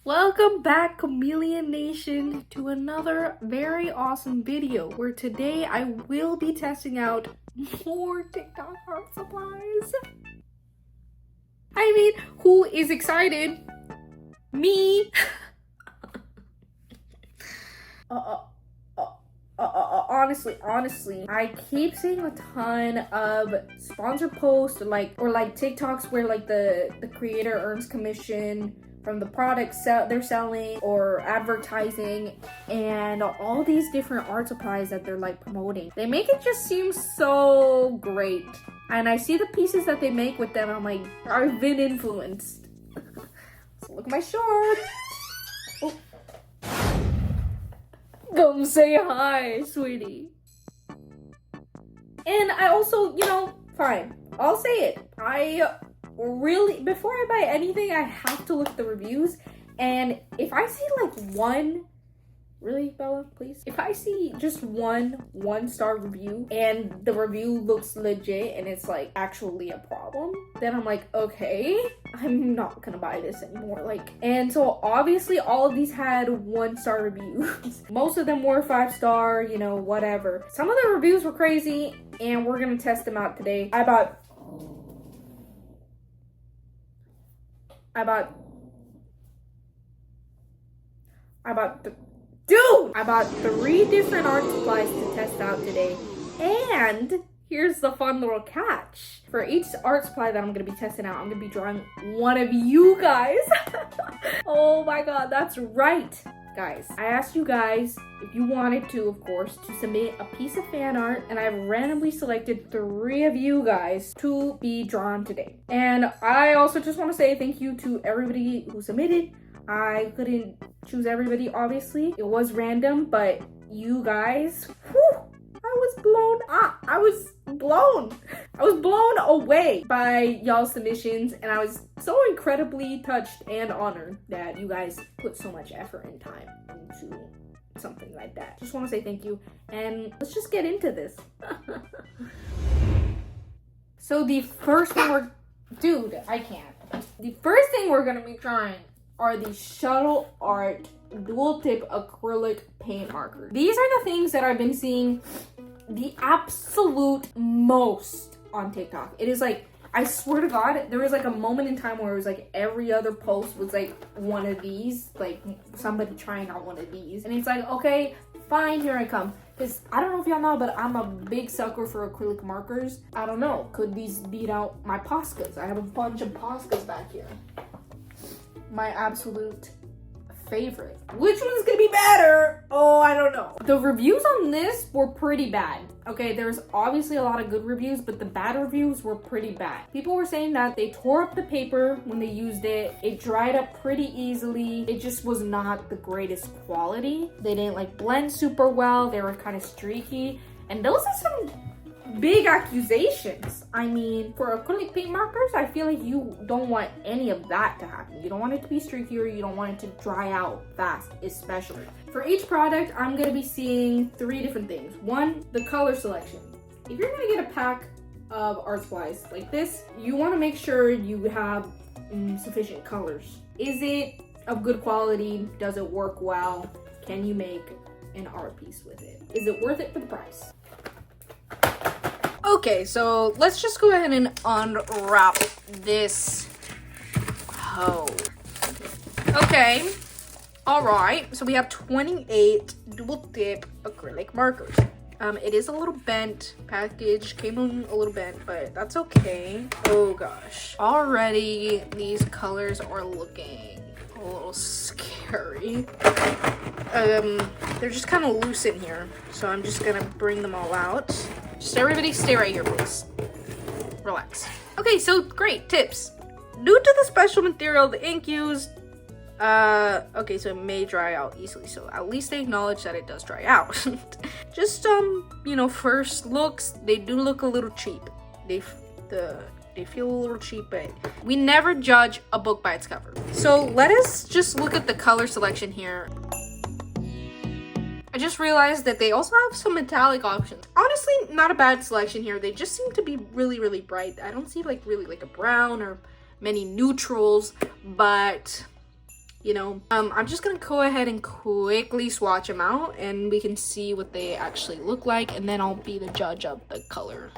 Welcome back, Chameleon Nation, to another very awesome video where today I will be testing out more TikTok art supplies. I mean, who is excited? Me! Honestly, I keep seeing a ton of sponsored posts or like TikToks where like the creator earns commission from the products they're selling or advertising, and all these different art supplies that they're like promoting. They make it just seem so great. And I see the pieces that they make with them, I'm like, I've been influenced. So look at my shorts. Oh. Come say hi, sweetie. And I also, fine, I'll say it. Before I buy anything, I have to look at the reviews. And if I see like one, really, Bella, please? If I see just one-star review and the review looks legit and it's like actually a problem, then I'm like, okay, I'm not gonna buy this anymore. And so obviously all of these had 1-star reviews. Most of them were 5-star, whatever. Some of the reviews were crazy and we're gonna test them out today. I bought 3 different art supplies to test out today. And here's the fun little catch. For each art supply that I'm going to be testing out, I'm going to be drawing one of you guys. Oh my god, that's right, guys. I asked you guys if you wanted to, of course, to submit a piece of fan art, and I've randomly selected 3 of you guys to be drawn today. And I also just want to say thank you to everybody who submitted. I couldn't choose everybody, obviously. It was random, but you guys, whew, I was blown away by y'all's submissions, and I was so incredibly touched and honored that you guys put so much effort and time into something like that. Just want to say thank you, and let's just get into this. So the first thing The first thing we're gonna be trying are the Shuttle Art dual tip acrylic paint markers. These are the things that I've been seeing the absolute most on TikTok. It is like, I swear to God, there was like a moment in time where it was like every other post was like one of these, like somebody trying out one of these. And it's like, okay, fine, here I come. Because I don't know if y'all know, but I'm a big sucker for acrylic markers. I don't know, could these beat out my Poscas? I have a bunch of Poscas back here. My absolute favorite. Which one's gonna be better? Oh, I don't know. The reviews on this were pretty bad. Okay, there's obviously a lot of good reviews, but the bad reviews were pretty bad. People were saying that they tore up the paper when they used it. It dried up pretty easily. It just was not the greatest quality. They didn't like blend super well. They were kind of streaky. And those are some big accusations. I mean, for acrylic paint markers, I feel like you don't want any of that to happen. You don't want it to be streaky, or you don't want it to dry out fast, especially. For each product, I'm gonna be seeing 3 different things. 1, the color selection. If you're gonna get a pack of art supplies like this, you wanna make sure you have sufficient colors. Is it of good quality? Does it work well? Can you make an art piece with it? Is it worth it for the price? Okay, so let's just go ahead and unwrap this hoe. Okay, all right, so we have 28 dual tip acrylic markers. It is a little bent. Package came in a little bent, but that's okay. Oh gosh, already these colors are looking a little scary. They're just kind of loose in here, so I'm just gonna bring them all out. Just everybody stay right here, please. Relax. Okay, so great tips. Due to the special material, the ink used, okay, so it may dry out easily. So at least they acknowledge that it does dry out. Just, first looks, they do look a little cheap. They feel a little cheap, but we never judge a book by its cover. So let us just look at the color selection here. I just realized that they also have some metallic options. Honestly, not a bad selection here. They just seem to be really, really bright. I don't see really like a brown or many neutrals, but you know. I'm just gonna go ahead and quickly swatch them out and we can see what they actually look like, and then I'll be the judge of the color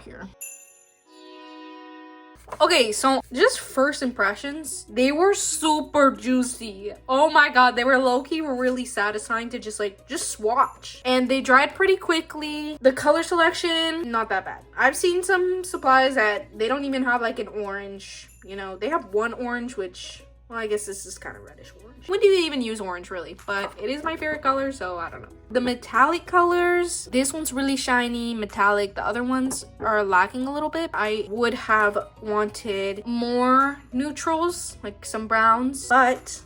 here. Okay, so just first impressions, they were super juicy. Oh my god, they were low-key really satisfying to just swatch. And they dried pretty quickly. The color selection, not that bad. I've seen some supplies that they don't even have like an orange, you know. They have one orange, which, well, I guess this is kind of reddish orange. When do you even use orange, really? But it is my favorite color, so I don't know. The metallic colors, this one's really shiny, metallic. The other ones are lacking a little bit. I would have wanted more neutrals, like some browns, but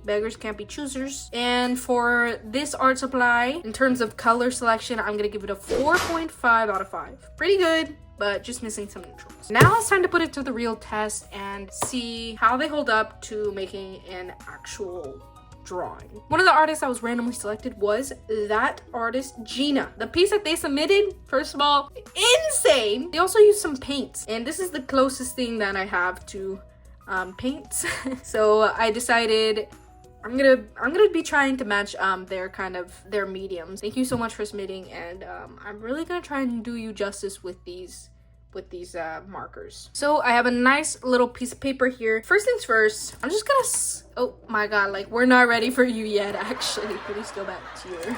beggars can't be choosers. And for this art supply, in terms of color selection, I'm gonna give it a 4.5 out of 5. Pretty good, but just missing some neutrals. Now it's time to put it to the real test and see how they hold up to making an actual drawing. One of the artists that was randomly selected was that artist, Gina. The piece that they submitted, first of all, insane. They also used some paints, and this is the closest thing that I have to paints. So I decided I'm gonna be trying to match their mediums. Thank you so much for submitting, and I'm really gonna try and do you justice with these markers. So I have a nice little piece of paper here. First things first, I'm just gonna oh my god, like, we're not ready for you yet. Actually, please go back to your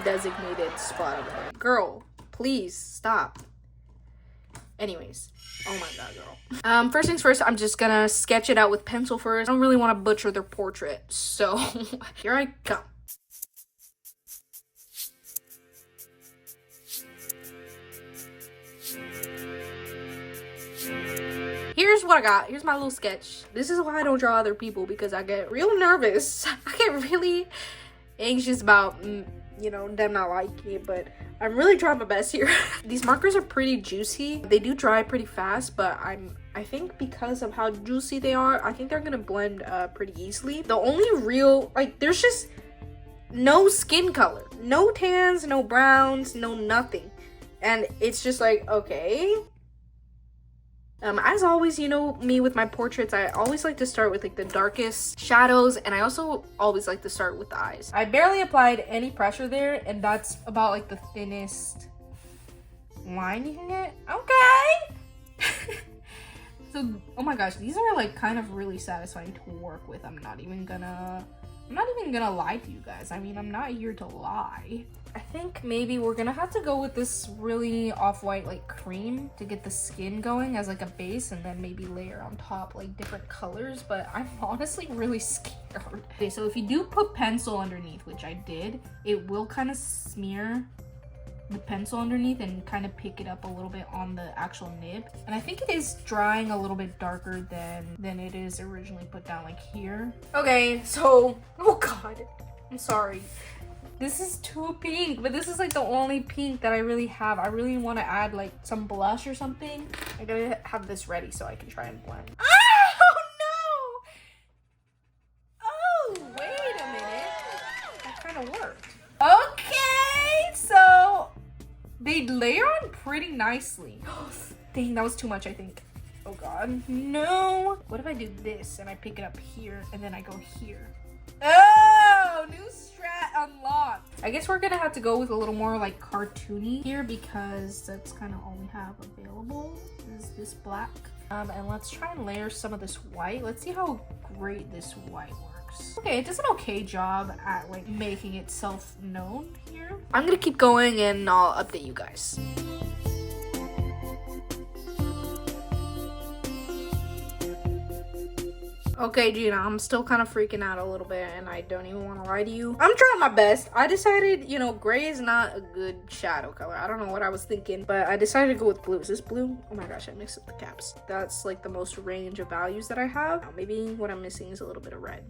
designated spot over there. Girl, please stop. Anyways, oh my god, girl. First things first, I'm just gonna sketch it out with pencil first. I don't really want to butcher their portrait, so here I come. Here's what I got. Here's my little sketch. This is why I don't draw other people, because I get real nervous. I get really anxious about, you know, them not liking it, but I'm really trying my best here. These markers are pretty juicy. They do dry pretty fast, but I think because of how juicy they are, I think they're gonna blend pretty easily. The only real, like, there's just no skin color. No tans, no browns, no nothing. And it's just like, okay. As always, you know me with my portraits, I always like to start with like the darkest shadows, and I also always like to start with the eyes. I barely applied any pressure there, and that's about like the thinnest line you can get. Okay. So, oh my gosh, these are like kind of really satisfying to work with. I'm not even gonna lie to you guys. I mean, I'm not here to lie. I think maybe we're gonna have to go with this really off-white like cream to get the skin going as like a base, and then maybe layer on top like different colors, but I'm honestly really scared. Okay, so if you do put pencil underneath, which I did, it will kind of smear the pencil underneath and kind of pick it up a little bit on the actual nib. And I think it is drying a little bit darker than it is originally put down, like here. Okay, so, oh god, I'm sorry. This is too pink, but this is like the only pink that I really have. I really want to add like some blush or something. I gotta have this ready so I can try and blend. Oh no! Oh, wait a minute. That kind of worked. Okay, so they layer on pretty nicely. Dang, that was too much, I think. Oh god, no. What if I do this and I pick it up here and then I go here? Oh, new strat unlocked. I guess we're gonna have to go with a little more like cartoony here, because that's kind of all we have available is this black. And let's try and layer some of this white. Let's see how great this white works. Okay, it does an okay job at like making itself known here. I'm gonna keep going and I'll update you guys. Okay, Gina, I'm still kind of freaking out a little bit, and I don't even want to lie to you. I'm trying my best. I decided, you know, gray is not a good shadow color. I don't know what I was thinking, but I decided to go with blue. Is this blue? Oh my gosh, I mixed up the caps. That's like the most range of values that I have. Maybe what I'm missing is a little bit of red.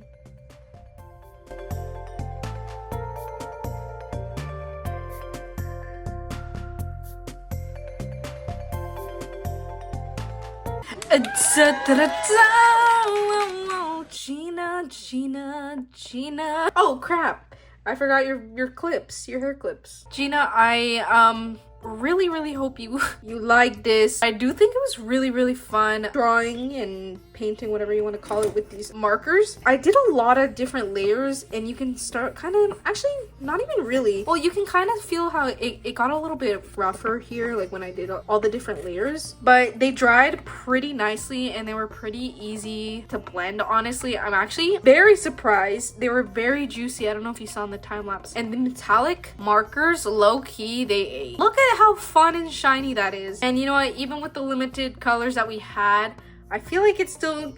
Gina. Oh crap, I forgot your clips, your hair clips. Gina, I really hope you like this. I do think it was really fun drawing and painting, whatever you want to call it, with these markers. I did a lot of different layers, and you can start kind of, actually not even really, well, you can kind of feel how it got a little bit rougher here, like when I did all the different layers, but they dried pretty nicely and they were pretty easy to blend. Honestly, I'm actually very surprised. They were very juicy. I don't know if you saw in the time lapse. And the metallic markers, low key, they ate. Look at how fun and shiny that is. And you know what, even with the limited colors that we had, I feel like it still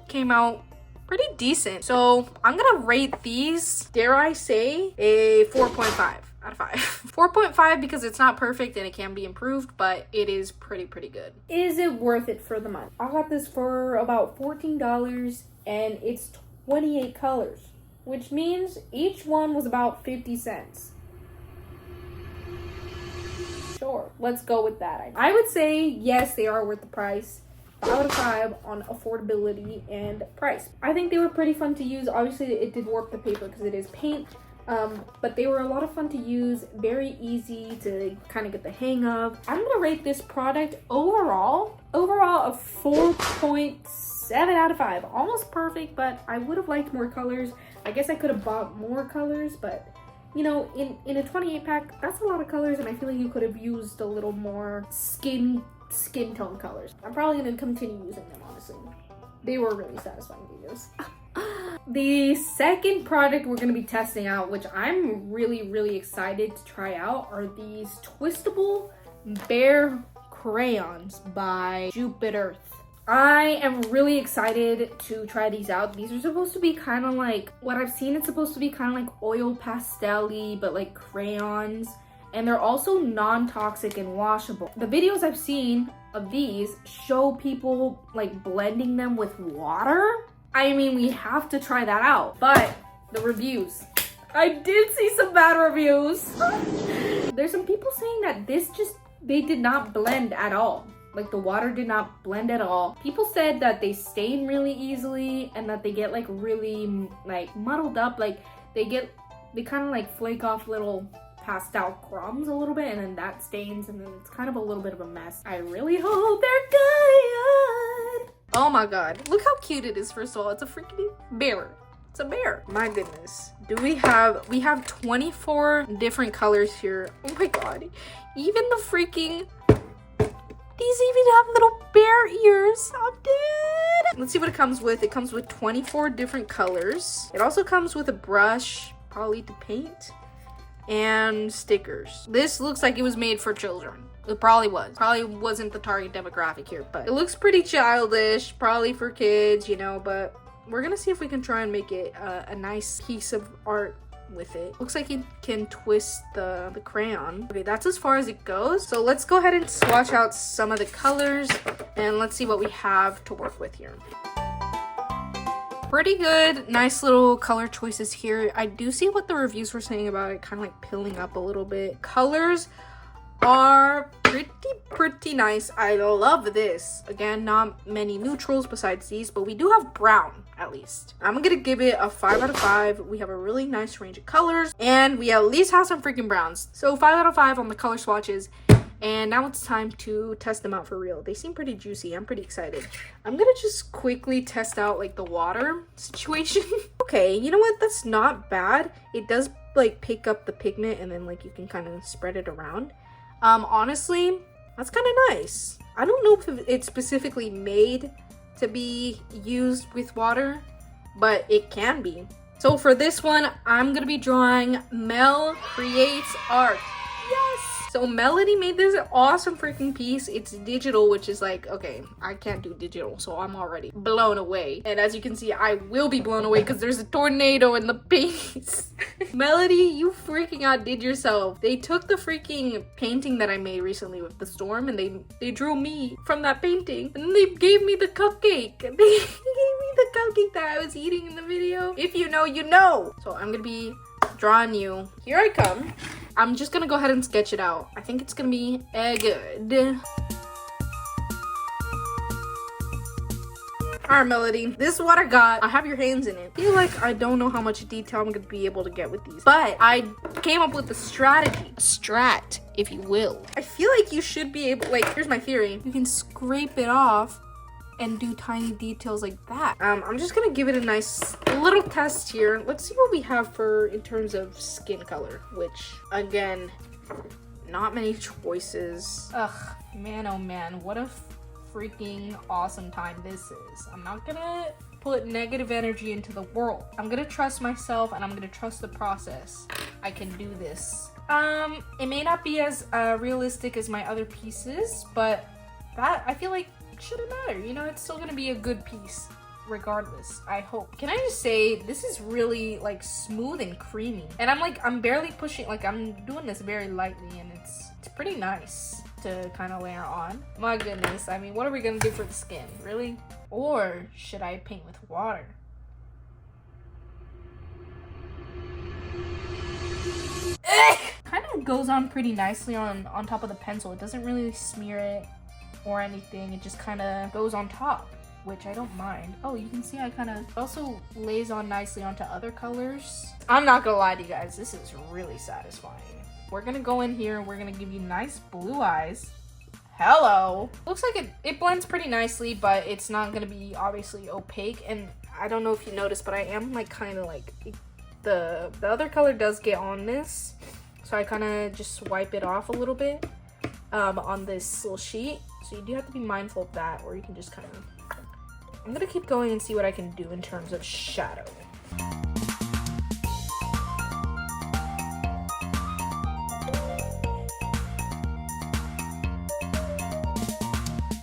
came out pretty decent. So I'm gonna rate these, dare I say, a 4.5 out of 5. 4.5 because it's not perfect and it can be improved, but it is pretty good. Is it worth it for the money? I got this for about $14 and it's 28 colors, which means each one was about 50 cents. Sure, let's go with that. I would say yes, they are worth the price. 5 out of 5 on affordability and price. I think they were pretty fun to use. Obviously, it did warp the paper because it is paint, but they were a lot of fun to use, very easy to kind of get the hang of. I'm gonna rate this product overall a 4.7 out of 5. Almost perfect, but I would have liked more colors. I guess I could have bought more colors, but you know, in a 28 pack, that's a lot of colors, and I feel like you could have used a little more skin tone colors. I'm probably going to continue using them, honestly. They were really satisfying to use. The second product we're going to be testing out, which I'm really excited to try out, are these twistable bear crayons by Jupiter. I am really excited to try these out. These are supposed to be kind of like, what I've seen, it's supposed to be kind of like oil pastel-y, but like crayons. And they're also non-toxic and washable. The videos I've seen of these show people like blending them with water. I mean, we have to try that out. But the reviews, I did see some bad reviews. There's some people saying that they did not blend at all. Like the water did not blend at all. People said that they stain really easily and that they get like really like muddled up. Like they kind of like flake off little pastel crumbs a little bit, and then that stains, and then it's kind of a little bit of a mess. I really hope they're good. Oh my god, look how cute it is. First of all, it's a freaking bear. It's a bear. My goodness. We have 24 different colors here. Oh my god. Even the freaking, these even have little bear ears. I'm dead. Let's see what it comes with. It comes with 24 different colors. It also comes with a brush, probably to paint, and stickers. This looks like it was made for children. It probably was. Probably wasn't the target demographic here, but it looks pretty childish, probably for kids, you know, but we're gonna see if we can try and make it a nice piece of art with it. Looks like you can twist the crayon. Okay, that's as far as it goes. So let's go ahead and swatch out some of the colors and let's see what we have to work with here. Pretty good, nice little color choices here. I do see what the reviews were saying about it kind of like pilling up a little bit. Colors are pretty nice. I love this. Again, not many neutrals besides these, but we do have brown at least. I'm gonna give it a 5 out of 5. We have a really nice range of colors and we at least have some freaking browns. So 5 out of 5 on the color swatches. And now it's time to test them out for real. They seem pretty juicy. I'm pretty excited. I'm gonna just quickly test out like the water situation. Okay, you know what? That's not bad. It does like pick up the pigment and then like you can kind of spread it around. Honestly, that's kind of nice. I don't know if it's specifically made to be used with water, but it can be. So for this one, I'm gonna be drawing Mel Creates Art. Yes! So Melody made this awesome freaking piece. It's digital, which is like, okay, I can't do digital, so I'm already blown away. And as you can see, I will be blown away because there's a tornado in the piece. Melody, you freaking outdid yourself. They took the freaking painting that I made recently with the storm and they drew me from that painting. And then they gave me the cupcake. They gave me the cupcake that I was eating in the video. If you know, you know. So I'm gonna be drawing you. Here I come. I'm just gonna go ahead and sketch it out. I think it's gonna be good. Alright, Melody, this is what I got. I have your hands in it. I feel like I don't know how much detail I'm gonna be able to get with these, but I came up with a strategy. Strat, if you will. I feel like you should be able, like, here's my theory. You can scrape it off and do tiny details like that. I'm just gonna give it a nice little test here. Let's see what we have for in terms of skin color, which again, not many choices. Ugh, man, oh man, what a freaking awesome time this is. I'm not gonna put negative energy into the world. I'm gonna trust myself and I'm gonna trust the process. I can do this. It may not be as realistic as my other pieces, but that I feel like shouldn't matter. You know, it's still gonna be a good piece regardless, I hope. Can I just say, this is really like smooth and creamy, and I'm barely pushing, like I'm doing this very lightly, and it's pretty nice to kind of layer on. My goodness, I mean, what are we gonna do for the skin, really? Or should I paint with water? Kind of goes on pretty nicely on top of the pencil. It doesn't really smear it or anything. It just kind of goes on top, which I don't mind. Oh, you can see I kind of also lays on nicely onto other colors. I'm not gonna lie to you guys, this is really satisfying. We're gonna go in here and we're gonna give you nice blue eyes. Hello. Looks like it blends pretty nicely, but it's not gonna be obviously opaque. And I don't know if you noticed, but I am like kind of like, the other color does get on this. So I kind of just wipe it off a little bit on this little sheet. So you do have to be mindful of that, or you can just kind of, I'm gonna keep going and see what I can do in terms of shadow.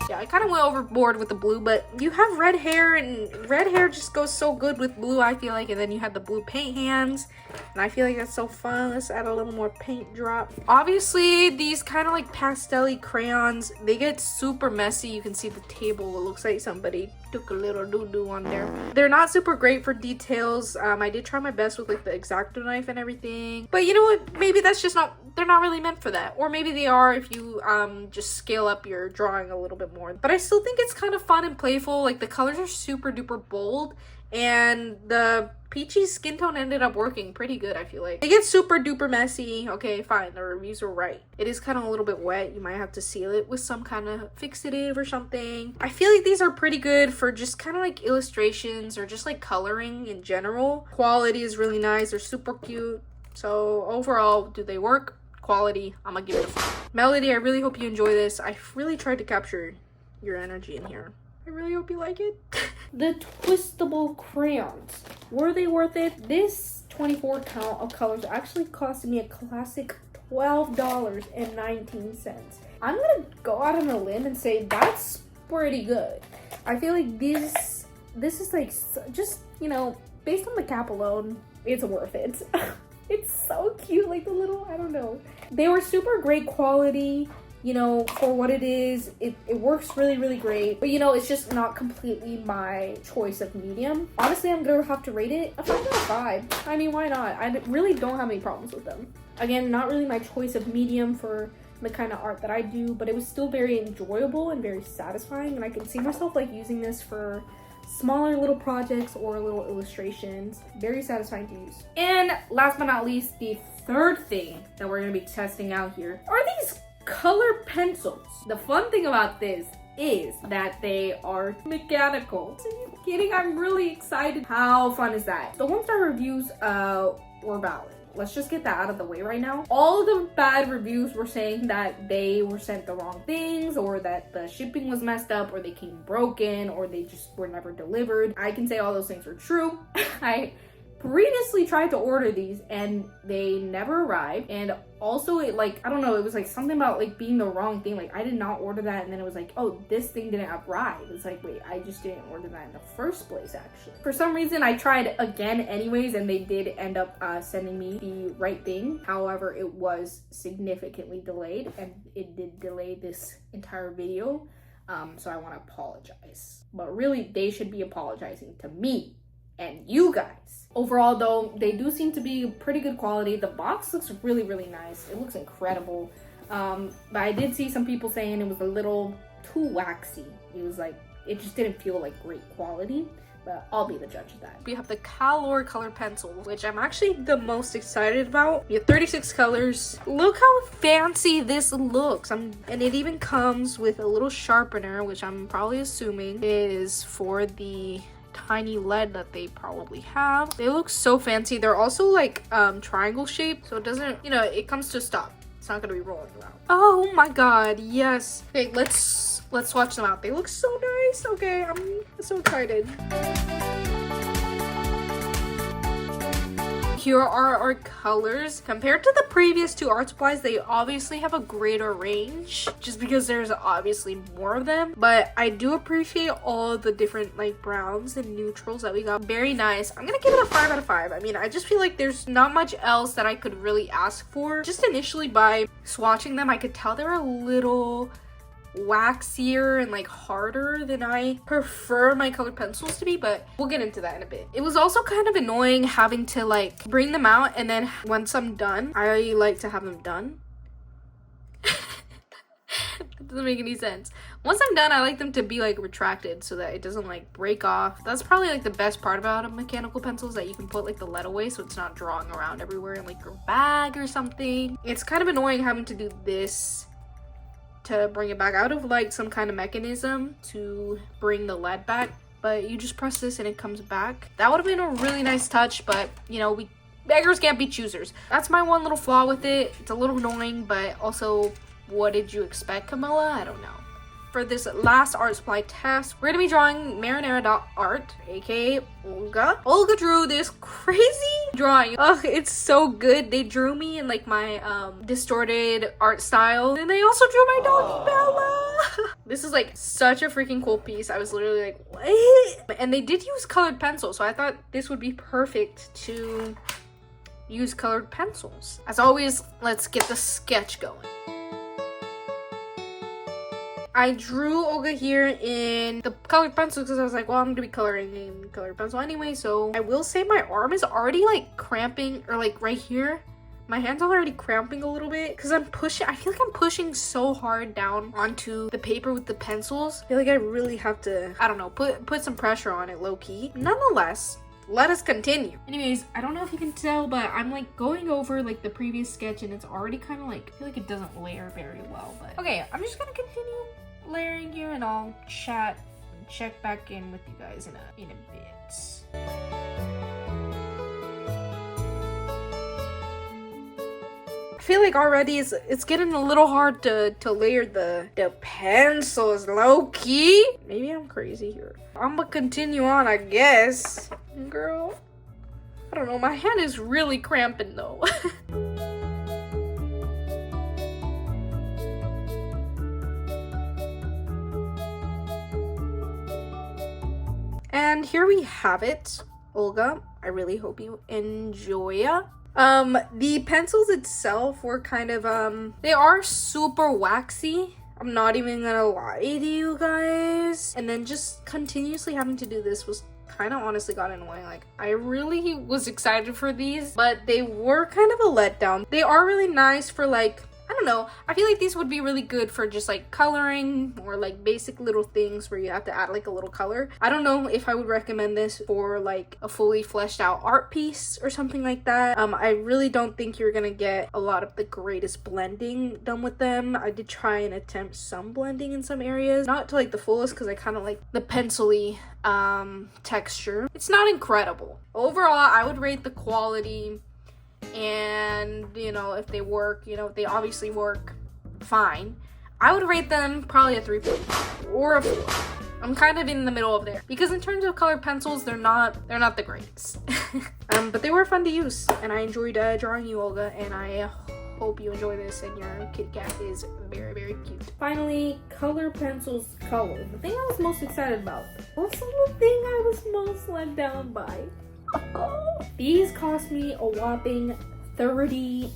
Yeah, I kind of went overboard with the blue, but you have red hair, and red hair just goes so good with blue, I feel like. And then you have the blue paint hands, and I feel like that's so fun. Let's add a little more paint drop. Obviously, these kind of like pastel-y crayons, they get super messy. You can see the table. It looks like somebody took a little doo-doo on there. They're not super great for details. I did try my best with like the X-Acto knife and everything, but you know what? Maybe that's just not, they're not really meant for that. Or maybe they are if you just scale up your drawing a little bit more. But I still think it's kind of fun and playful. Like the colors are super duper bold, and the peachy skin tone ended up working pretty good, I feel like. It gets super duper messy. Okay, fine, the reviews were right. It is kind of a little bit wet. You might have to seal it with some kind of fixative or something. I feel like these are pretty good for just kind of like illustrations or just like coloring in general. Quality is really nice. They're super cute. So overall, do they work? Quality, I'm gonna give it a 5. Melody, I really hope you enjoy this. I really tried to capture your energy in here. I really hope you like it. The twistable crayons, were they worth it? This 24 count of colors actually cost me a classic $12.19. I'm gonna go out on a limb and say that's pretty good. I feel like this is like, just, you know, based on the cap alone, it's worth it. It's so cute, like the little, I don't know. They were super great quality, you know, for what it is. It works really, really great. But, you know, it's just not completely my choice of medium. Honestly, I'm gonna have to rate it a 5 out of 5. I mean, why not? I really don't have any problems with them. Again, not really my choice of medium for the kind of art that I do, but it was still very enjoyable and very satisfying. And I can see myself like using this for smaller little projects or little illustrations. Very satisfying to use. And last but not least, the third thing that we're going to be testing out here are these color pencils. The fun thing about this is that they are mechanical. Are you kidding? I'm really excited. How fun is that? The 1-star reviews were valid. Let's just get that out of the way right now. All of the bad reviews were saying that they were sent the wrong things, or that the shipping was messed up, or they came broken, or they just were never delivered. I can say all those things are true. I previously tried to order these and they never arrived. And also, it like, I don't know, it was like something about like being the wrong thing. Like I did not order that, and then it was like, oh, this thing didn't arrive. It's like, wait, I just didn't order that in the first place actually. For some reason I tried again anyways, and they did end up sending me the right thing. However, it was significantly delayed, and it did delay this entire video. So I want to apologize, but really they should be apologizing to me and you guys. Overall though, they do seem to be pretty good quality. The box looks really, really nice. It looks incredible. But I did see some people saying it was a little too waxy. It it just didn't feel like great quality. But I'll be the judge of that. We have the Color color pencil, which I'm actually the most excited about. We have 36 colors. Look how fancy this looks. And it even comes with a little sharpener, which I'm probably assuming is for the tiny lead that they probably have. They look so fancy. They're also like triangle shaped, so it doesn't, you know, it comes to a stop. It's not gonna be rolling around. Oh my god, yes. Okay, let's swatch them out. They look so nice. Okay, I'm so excited. Here are our colors. Compared to the previous two art supplies, they obviously have a greater range just because there's obviously more of them. But I do appreciate all the different like browns and neutrals that we got. Very nice. I'm gonna give it a 5 out of 5. I mean, I just feel like there's not much else that I could really ask for. Just initially by swatching them, I could tell they were a little waxier and like harder than I prefer my colored pencils to be, but we'll get into that in a bit. It was also kind of annoying having to like bring them out, and then once I'm done, I like to have them done. That doesn't make any sense. Once I'm done, I like them to be like retracted so that it doesn't like break off. That's probably like the best part about a mechanical pencil, is that you can put like the lead away so it's not drawing around everywhere in like your bag or something. It's kind of annoying having to do this to bring it back. out of like some kind of mechanism to bring the lead back, but you just press this and it comes back. That would have been a really nice touch, but you know, we beggars can't be choosers. That's my one little flaw with it. It's a little annoying, but also, what did you expect, Camilla? I don't know. For this last art supply test, we're gonna be drawing marinara.art, aka Olga. Olga drew this crazy drawing. Ugh, it's so good. They drew me in like my distorted art style, and they also drew my doggy Bella. This is like such a freaking cool piece. I was literally like, what? And they did use colored pencils, so I thought this would be perfect to use colored pencils. As always, let's get the sketch going. I drew Olga here in the colored pencil because I was like, well, I'm gonna be coloring in colored pencil anyway. So I will say my arm is already like cramping, or like right here. My hand's already cramping a little bit because I'm pushing. I feel like I'm pushing so hard down onto the paper with the pencils. I feel like I really have to, I don't know, put some pressure on it low key. Nonetheless, let us continue. Anyways, I don't know if you can tell, but I'm like going over like the previous sketch and it's already kind of like, I feel like it doesn't layer very well, but okay, I'm just gonna continue layering here and I'll check back in with you guys in a bit. I feel like already it's getting a little hard to layer the pencils low key. Maybe I'm crazy here. I'm gonna continue on, I guess. Girl, I don't know, my hand is really cramping though. And here we have it, Olga. I really hope you enjoy. The pencils itself were kind of, they are super waxy. I'm not even gonna lie to you guys. And then just continuously having to do this was kind of honestly got annoying. Like, I really was excited for these, but they were kind of a letdown. They are really nice for like, I don't know, I feel like these would be really good for just like coloring or like basic little things where you have to add like a little color. I don't know if I would recommend this for like a fully fleshed out art piece or something like that. I really don't think you're gonna get a lot of the greatest blending done with them. I did try and attempt some blending in some areas, not to like the fullest because I kind of like the pencil-y texture. It's not incredible. Overall, I would rate the quality, and you know, if they work, you know, if they obviously work fine, I would rate them probably a 3.5 or a 4. I'm kind of in the middle of there because in terms of colored pencils, they're not the greatest. But they were fun to use, and I enjoyed drawing you, Olga, and I hope you enjoy this, and your Kit Kat is very, very cute. Finally, color pencils color. The thing I was most excited about, also the thing I was most let down by. These cost me a whopping $30.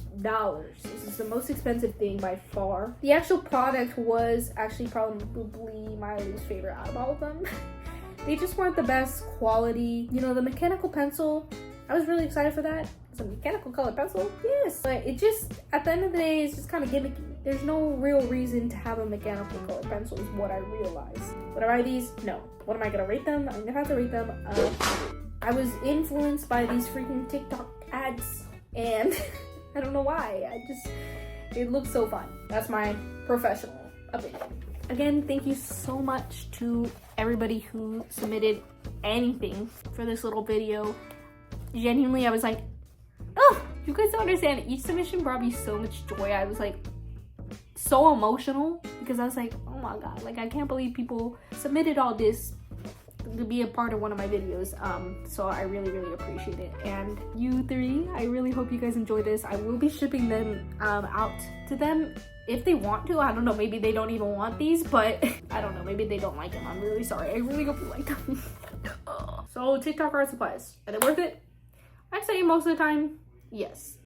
This is the most expensive thing by far. The actual product was actually probably my least favorite out of all of them. They just weren't the best quality. You know, the mechanical pencil, I was really excited for that. It's a mechanical colored pencil, yes. But it just, at the end of the day, it's just kind of gimmicky. There's no real reason to have a mechanical colored pencil is what I realized. Would I buy these? No. What am I gonna rate them? I'm gonna have to rate them. I was influenced by these freaking TikTok ads, and I don't know why. It looks so fun. That's my professional opinion. Again, thank you so much to everybody who submitted anything for this little video. Genuinely, I was like, oh, you guys don't understand. Each submission brought me so much joy. I was like so emotional because I was like, oh my god, like I can't believe people submitted all this to be a part of one of my videos. So I really, really appreciate it. And you three, I really hope you guys enjoy this. I will be shipping them out to them if they want to. I don't know, maybe they don't even want these, but I don't know, maybe they don't like them. I'm really sorry. I really hope you like them. So TikTok art supplies, are they worth it? I'd say most of the time, yes.